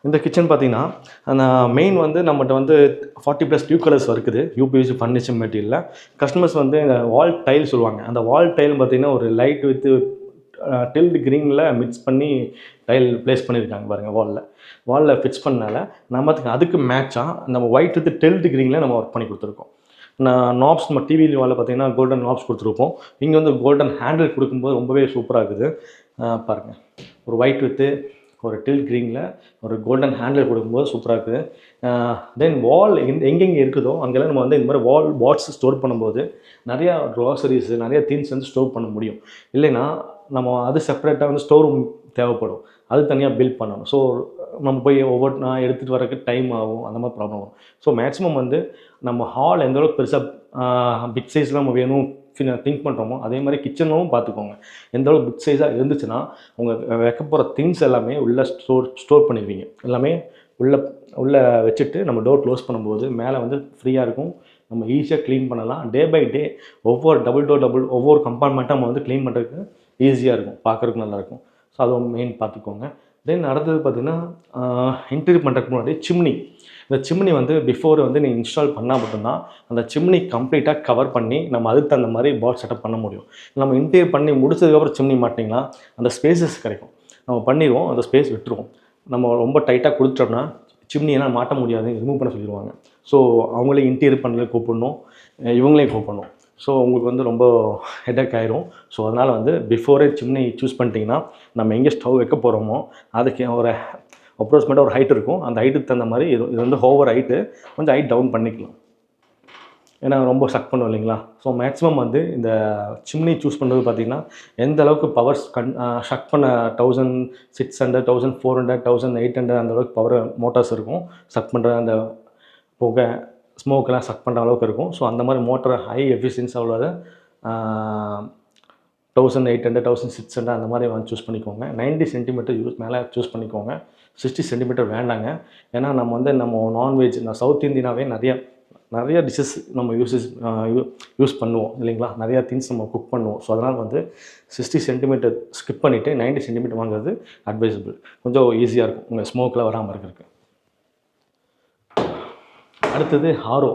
இந்த கிச்சன் பார்த்தீங்கன்னா, அந்த மெயின் வந்து நம்மட்ட வந்து 40+ டியூப் கலர்ஸ் இருக்குது. யூபிவிசி ஃபர்னிச்சர் மெட்டீரியல்ல. கஸ்டமர்ஸ் வந்து இந்த வால் டைல் சொல்லுவாங்க. அந்த வால் டைல் பார்த்தீங்கன்னா, ஒரு லைட் வித் டில்ட் கிரீனில் மிக்ஸ் பண்ணி டைல் பிளேஸ் பண்ணியிருக்காங்க பாருங்க வால்ல. வால்ல ஃபிக்ஸ் பண்ணனால நமக்கு அதுக்கு மேட்சா நம்ம ஒயிட் வித் டில்ட் கிரீனில் நம்ம ஒர்க் பண்ணி கொடுத்துருக்கோம். நாப்ஸ் நம்ம டிவி வால்ல பார்த்தீங்கன்னா கோல்டன் நாப்ஸ் கொடுத்துருப்போம். இங்கே வந்து கோல்டன் ஹேண்டில் கொடுக்கும்போது ரொம்பவே சூப்பராக இருக்குது. பாருங்கள், ஒரு ஒயிட் வித்து ஒரு டில்ட் க்ரீனில் ஒரு கோல்டன் ஹேண்டில் கொடுக்கும்போது சூப்பராக இருக்குது. தென் வால் எங்கெங்கே இருக்குதோ அங்கெல்லாம் நம்ம வந்து இந்த மாதிரி வால் பாட்ஸ் ஸ்டோர் பண்ணும்போது நிறையா க்ராசரிஸு நிறைய திங்ஸ் வந்து ஸ்டோர் பண்ண முடியும். இல்லைன்னா நம்ம அது செப்பரேட்டாக வந்து ஸ்டோர் ரூம் தேவைப்படும். அது தனியாக பில்ட் பண்ணணும். ஸோ நம்ம போய் ஒவ்வொன்றா எடுத்துகிட்டு வரக்கு டைம் ஆகும். அந்த மாதிரி ப்ராப்ளம் வரும். ஸோ மேக்ஸிமம் வந்து நம்ம ஹால் எந்த அளவுக்கு பெருசாக பிக் சைஸில் நம்ம வேணும் திங்க் பண்ணுறோமோ அதே மாதிரி கிச்சனும் பார்த்துக்கோங்க. எந்த அளவுக்கு பிக் சைஸாக இருந்துச்சுன்னா உங்கள் வைக்க போகிற திங்ஸ் எல்லாமே உள்ளே ஸ்டோர் பண்ணிடுவீங்க. எல்லாமே உள்ளே வச்சுட்டு நம்ம டோர் க்ளோஸ் பண்ணும்போது மேலே வந்து ஃப்ரீயாக இருக்கும். நம்ம ஈஸியாக க்ளீன் பண்ணலாம். டே பை டே ஒவ்வொரு கம்பார்ட்மெண்ட்டாக நம்ம வந்து க்ளீன் பண்ணுறதுக்கு ஈஸியாக இருக்கும். பார்க்குறதுக்கு நல்லாயிருக்கும். ஸோ அது மெயின் பார்த்துக்கோங்க. தென் அடுத்தது பார்த்திங்கன்னா, இன்டீரியர் பண்ணுறதுக்கு முன்னாடி சிம்னி. இந்த சிம்னி வந்து பிஃபோர் வந்து நீங்கள் இன்ஸ்டால் பண்ணால் மட்டும்தான் அந்த சிம்னி கம்ப்ளீட்டாக கவர் பண்ணி நம்ம அதுக்கு தகுந்த மாதிரி பாட் செட்டப் பண்ண முடியும். நம்ம இன்டீரியர் பண்ணி முடிச்சதுக்கப்புறம் சிம்னி மாட்டிங்கன்னா அந்த ஸ்பேசஸ் கிடைக்கும். நம்ம பண்ணிடுவோம், அந்த ஸ்பேஸ் விட்டுருவோம். நம்ம ரொம்ப டைட்டாக கொடுத்துட்டோம்னா சிம்னியெல்லாம் மாட்ட முடியாது, ரிமூவ் பண்ண சொல்லிடுவாங்க. ஸோ அவங்களே இன்டீரியர் பண்ணல கூப்பிடணும், இவங்களையும் கூப்பிடணும். ஸோ உங்களுக்கு வந்து ரொம்ப ஹெடேக் ஆயிரும். ஸோ அதனால் வந்து பிஃபோரே சிம்னி சூஸ் பண்ணிட்டீங்கன்னா நம்ம எங்கே ஸ்டவ் வைக்க போகிறோமோ அதுக்கு ஒரு அப்ரோக்சிமேட்டாக ஒரு ஹைட் இருக்கும். அந்த ஹைட்டுக்கு தகுந்த மாதிரி இது வந்து ஓவர் ஹைட்டு, கொஞ்சம் ஹைட் டவுன் பண்ணிக்கலாம். ஏன்னா ரொம்ப ஷக் பண்ணும் இல்லைங்களா? ஸோ மேக்ஸிமம் வந்து இந்த சிம்னி சூஸ் பண்ணுறது பார்த்திங்கன்னா எந்த அளவுக்கு பவர்ஸ் ஷக் பண்ண 1600, 1400, 1800 அந்த அளவுக்கு பவர் மோட்டார்ஸ் இருக்கும். ஷக் பண்ணுற அந்த புகை ஸ்மோக்கெல்லாம் சக் பண்ணுற அளவுக்கு இருக்கும். ஸோ அந்த மாதிரி மோட்டர் ஹை எஃபிஷியன்ஸாக உள்ளதை 1800, 1600 அந்த மாதிரி வந்து சூஸ் பண்ணிக்கோங்க. 90 சென்டிமீட்டர் மேலே சூஸ் பண்ணிக்கோங்க. 60 சென்டிமீட்டர் வேண்டாங்க. ஏன்னா நம்ம வந்து நான்வெஜ் சவுத் இந்தியனாவே நிறைய டிஷ்ஷஸ் நம்ம யூஸ் பண்ணுவோம் இல்லைங்களா? நிறையா திங்ஸ் நம்ம குக் பண்ணுவோம். ஸோ அதனால் வந்து 60 சென்டிமீட்டர் ஸ்கிப் பண்ணிவிட்டு 90 சென்டிமீட்டர் வாங்குறது அட்வைசபிள். கொஞ்சம் ஈஸியாக இருக்கும் உங்கள் ஸ்மோக்கில் வராமல் இருக்கிறதுக்கு. அடுத்தது ஆரோ.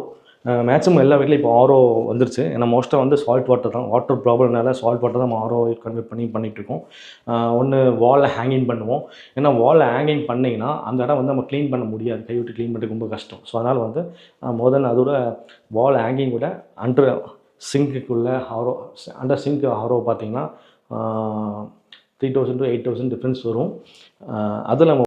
மேக்ஸிமம் எல்லா வீட்லையும் இப்போ ஆரோ வந்துருச்சு. ஏன்னா மோஸ்ட்டாக வந்து சால்ட் வாட்டர் தான். வாட்டர் ப்ராப்ளம்னால சால்ட் வாட்டர் தான் நம்ம ஆரோ கன்வெர்ட் பண்ணிகிட்ருக்கோம். ஒன்று வாலில் ஹேங்கிங் பண்ணுவோம். ஏன்னா வாலில் ஹேங்கிங் பண்ணிங்கன்னா அந்த இடம் வந்து நம்ம க்ளீன் பண்ண முடியாது. கை விட்டு க்ளீன் பண்ணுறதுக்கு ரொம்ப கஷ்டம். ஸோ அதனால் வந்து அதோட வால் ஹேங்கிங் விட அண்டர் சிங்க்குள்ளே அண்டர் சிங்க் ஆரோ பார்த்திங்கன்னா 3000 to 8000 டிஃப்ரென்ஸ் வரும். அதில் நம்ம